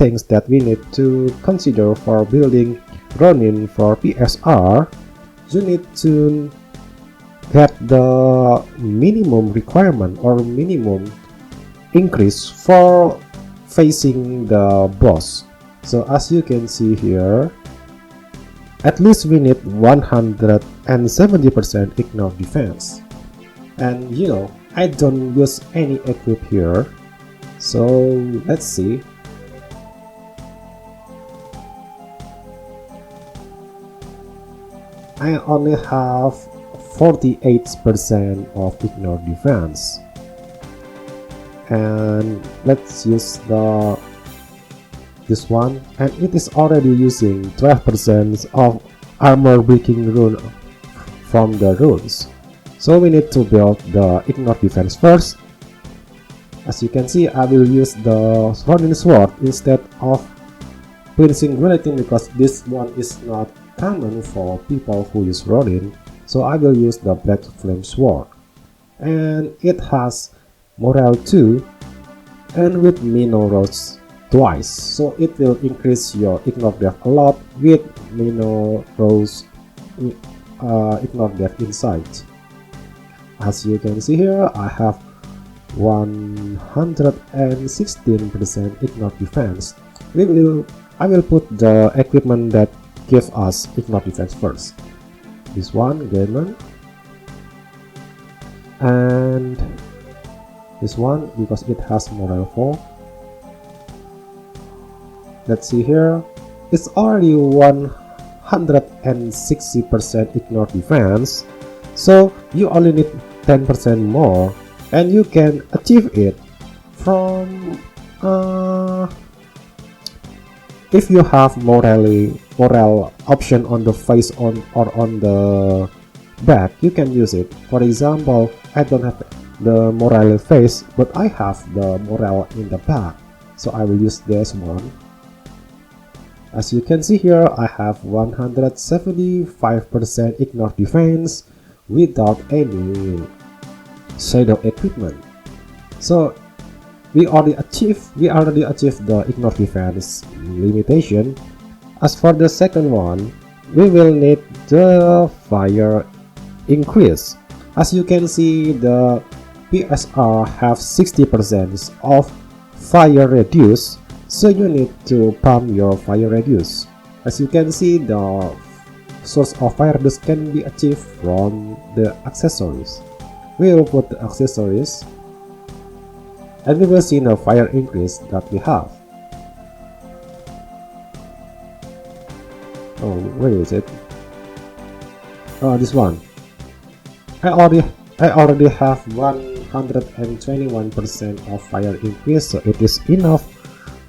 things that we need to consider for building Ronin for PSR. You need to get the minimum requirement or minimum increase for facing the boss. So as you can see here, at least we need 170% ignore defense. And you know, I don't use any equip here, so let's see. I only have 48% of ignore defense, and let's use this one, and it is already using 12% of armor breaking rune from the runes. So we need to build the ignore defense first. As you can see, I will use the Ronin sword instead of finishing relating, because this one is not common for people who use Ronin. So I will use the black flame sword, and it has morale 2 and with Mino Rose twice, so it will increase your ignore death a lot with Mino Rose ignore death insight. As you can see here, I have 116% ignore defense. I will put the equipment that gives us ignore defense first. This one, Gamer, and this one because it has morale 4. Let's see here, it's already 160% ignore defense, so you only need 10% more, and you can achieve it from if you have morale option on the face or on the back, you can use it. For example, I don't have the morale face, but I have the morale in the back, so I will use this one. As you can see here, I have 175% ignore defense without any shadow equipment. So we already achieved the ignore defense limitation. As for the second one, we will need the fire increase. As you can see, the PSR have 60% of fire reduce, so you need to pump your fire radius. As you can see, the source of fire reduce can be achieved from the accessories. We will put the accessories, and we will see the fire increase that we have. Oh, where is it? Oh, this one. I already have 121% of fire increase, so it is enough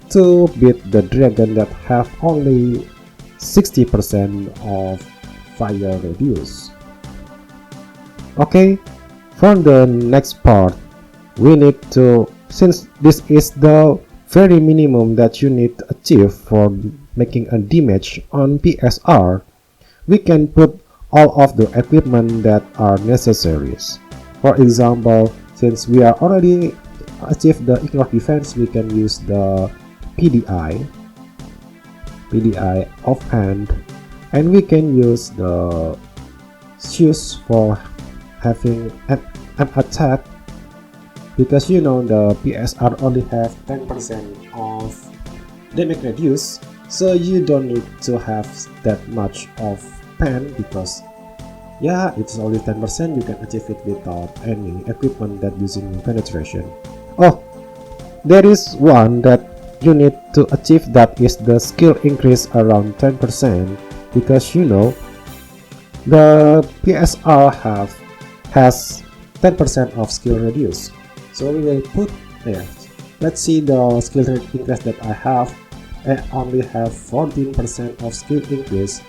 to beat the dragon that have only 60% of fire reduce. Okay, for the next part, we need to, since this is the very minimum that you need to achieve for making a damage on PSR, we can put all of the equipment that are necessary. For example, since we are already achieved the ignore defense, we can use the PDI offhand, and we can use the shoes for having an attack, because you know the PSR only have 10% of damage reduce, so you don't need to have that much of pen, because yeah, it's only 10%. You can achieve it without any equipment that using penetration. Oh, there is one that you need to achieve, that is the skill increase around 10%, because you know the PSR has 10% of skill reduce. So we will put there. Let's see the skill increase that I have. I only have 14% of skill increase.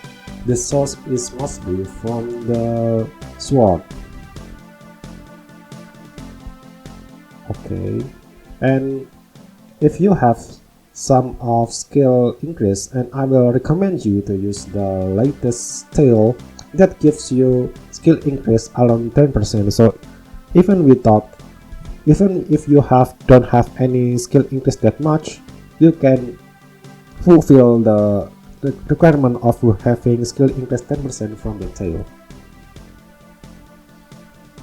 The source is mostly from the sword. Okay, and if you have some of skill increase, and I will recommend you to use the latest tail that gives you skill increase around 10%. So even if you don't have any skill increase that much, you can fulfill the requirement of having skill increase 10% from the tail.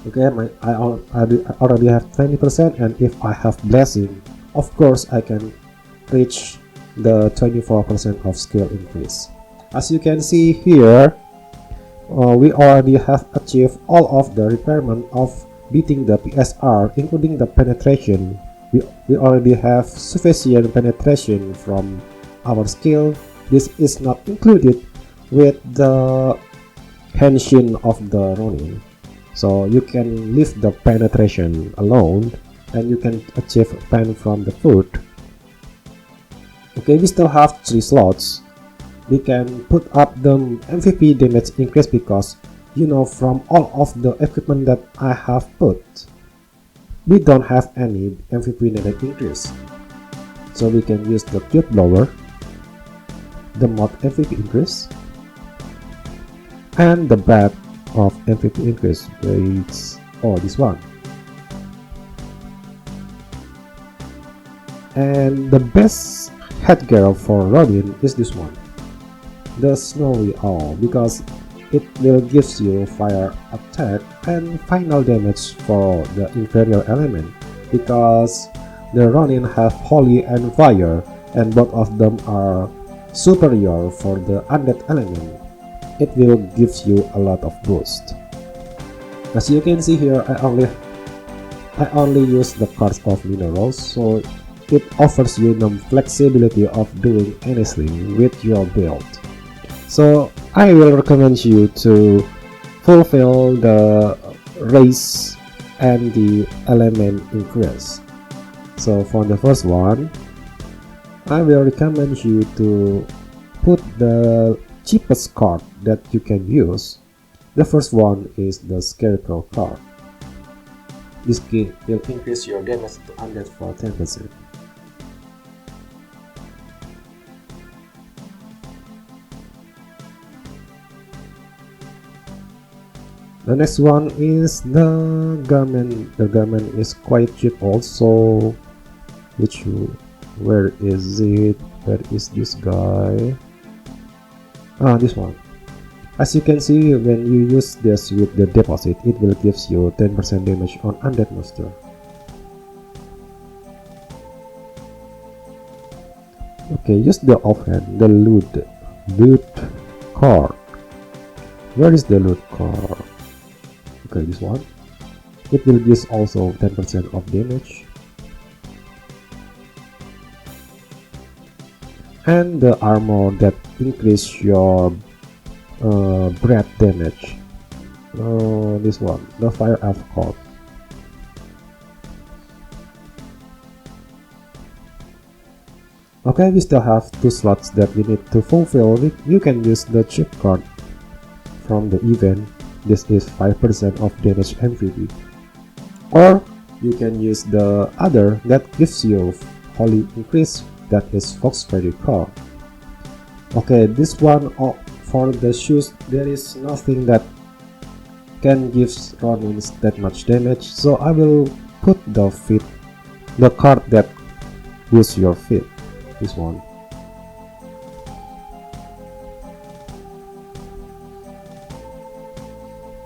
Okay, I already have 20%, and if I have blessing, of course I can reach the 24% of skill increase. As you can see here, we already have achieved all of the requirement of beating the PSR, including the penetration. We already have sufficient penetration from our skill. This is not included with the henshin of the Ronin. So you can leave the penetration alone and you can achieve pen from the food. Okay, we still have 3 slots. We can put up the MVP damage increase because, you know, from all of the equipment that I have put, we don't have any MVP damage increase. So we can use the cube blower, the mod MVP increase, and the bat of MVP increase, which this one. And the best headgear for Ronin is this one, the Snowy Owl, because it will gives you fire attack and final damage for the inferior element, because the Ronin have holy and fire, and both of them are superior for the undead element. It will gives you a lot of boost. As you can see here, I only use the cards of minerals, so it offers you the flexibility of doing anything with your build. So I will recommend you to fulfill the race and the element increase. So for the first one, I will recommend you to put the cheapest card that you can use. The first one is the Scarecrow card. This key will increase your damage to undead for 10%. The next one is the garment. The garment is quite cheap also. Where is it? Where is this guy? This one. As you can see, when you use this with the deposit, it will gives you 10% damage on undead monster. Okay, use the offhand, the loot card. Where is the loot card? Okay, this one. It will give also 10% of damage. And the armor that increase your breath damage. This one, the fire elf card. Okay, we still have 2 slots that we need to fulfill. You can use the chip card from the event. This is 5% of damage MVP. Or you can use the other that gives you holy increase, that is Fox Fairy card. Okay, this one for the shoes, there is nothing that can give Ronins that much damage, so I will put the card that boosts your feet. This one.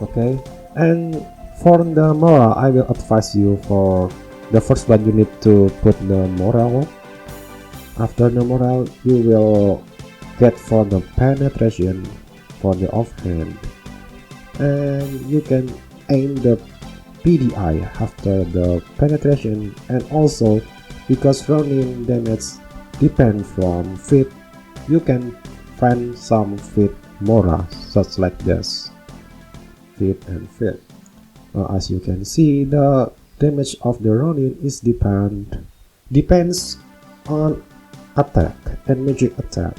Okay, and for the morale, I will advise you for the first one, you need to put the morale. After the morale, you will get for the penetration for the offhand, and you can aim the PDI after the penetration, and also because Ronin damage depend from feet, you can find some feet mora such like this, feet and feet. As you can see, the damage of the Ronin is depends on attack and magic attack,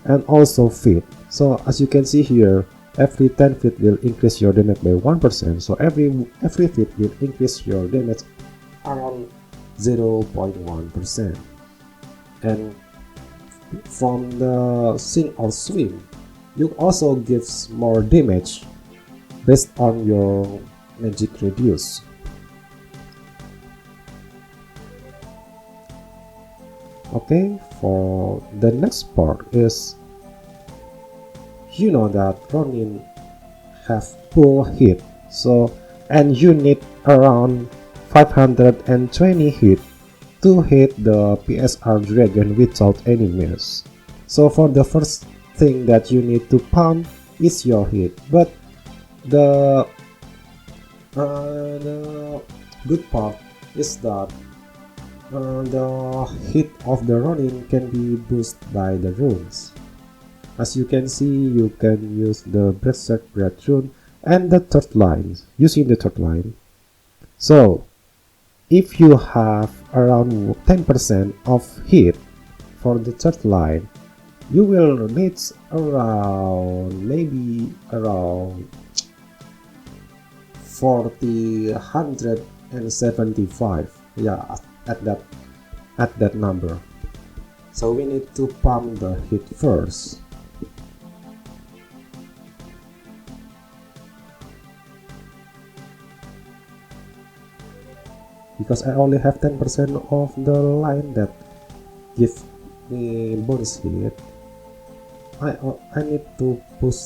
and also feet. So as you can see here, every 10 feet will increase your damage by 1%, so every feet will increase your damage around 0.1%. And from the sink or swim, you also gives more damage based on your magic radius. Okay, for the next part is, you know that Ronin have full hit, so and you need around 520 hit to hit the PSR dragon without any miss. So for the first thing that you need to pump is your hit, but the the good part is that the hit of the Ronin can be boosted by the runes. As you can see, you can use the Berserk Breath rune and the third line, using the third line. So, if you have around 10% of hit for the third line, you will need around, maybe around 175, yeah, at that number. So we need to pump the hit first. Because I only have 10% of the line that give me bonus hit, I need to push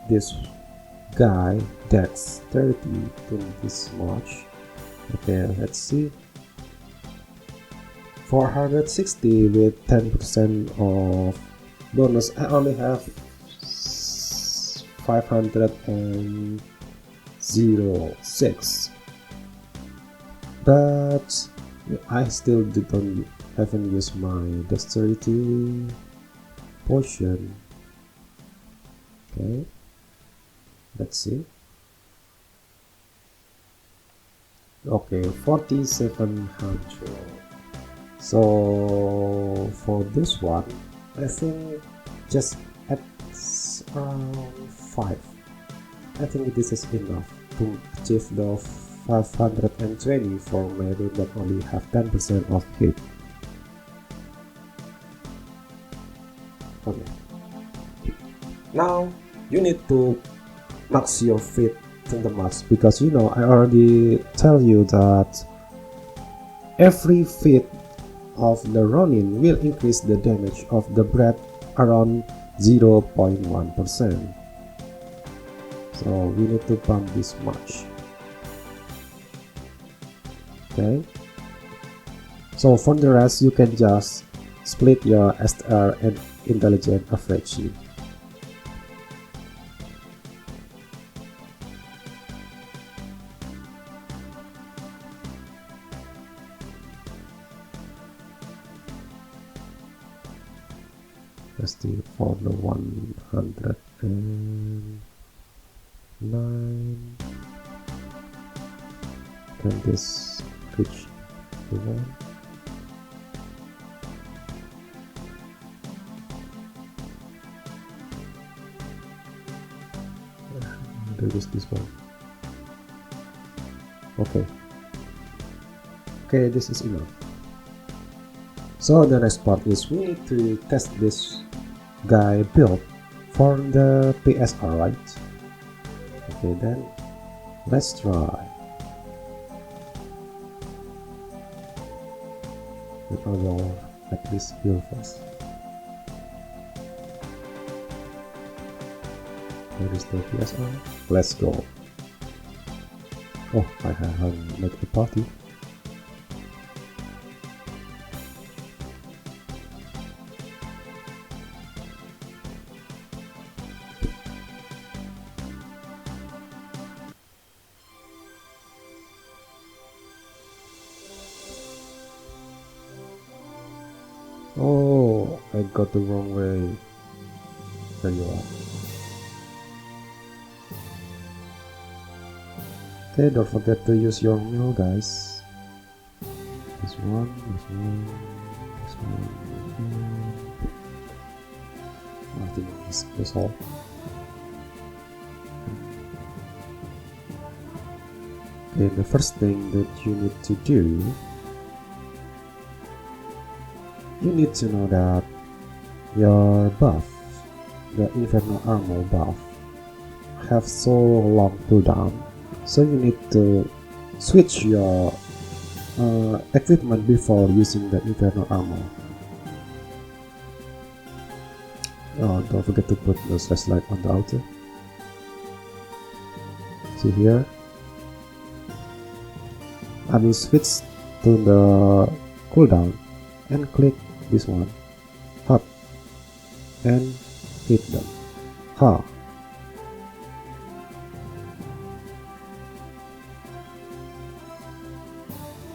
this guy dex 30 to this much. Okay, let's see. 460 with 10% of bonus. I only have 506, but I still haven't used my dexterity potion. Okay, let's see. Okay, 4700. So for this one, I think just at around 5. I think this is enough to achieve the 520 for my rune that only have 10% of hit. Okay. Now you need to max your feet to the max, because you know I already tell you that every feat of the Ronin will increase the damage of the breath around 0.1%. So we need to pump this much. Okay. So for the rest, you can just split your SR and intelligent average. Let's see, for the 109. Can this reach the one? There is this one. Okay. Okay, this is enough. So the next part is we need to test this guy build for the PSR, right? Okay, then let's try. I will at least heal first. Where is the PSR? Let's go. Oh, I haven't made a party. Oh, I got the wrong way. There you are. Okay, don't forget to use your mill, guys. This one, this one, this one. I think that's all. Okay, the first thing that you need to do, you need to know that your buff, the infernal armor buff, have so long cooldown, so you need to switch your equipment before using the infernal armor. Oh, don't forget to put the flashlight on the auto. See here, I will switch to the cooldown and click this one, hop, and hit them. Ha!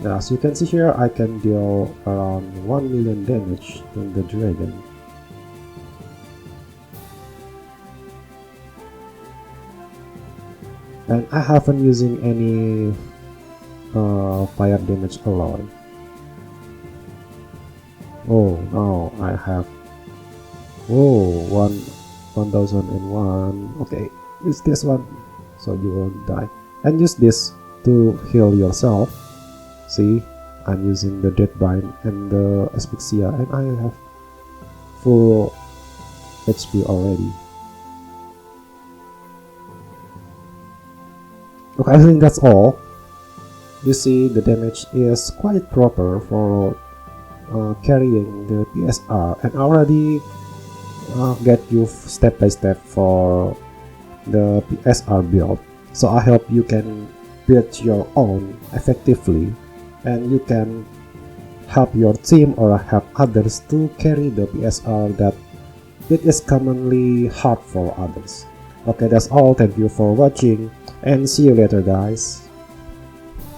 Now, as you can see here, I can deal around 1 million damage to the dragon. And I haven't using any fire damage alloy. Oh, now I have 1001. Okay, use this one so you won't die, and use this to heal yourself. See, I'm using the Deadbind and the Asphyxia, and I have full HP already. Okay, I think that's all. You see, the damage is quite proper for carrying the PSR, and already get you step by step for the PSR build. So I hope you can build your own effectively, and you can help your team or help others to carry the PSR that it is commonly hard for others. Okay, that's all. Thank you for watching, and see you later, guys.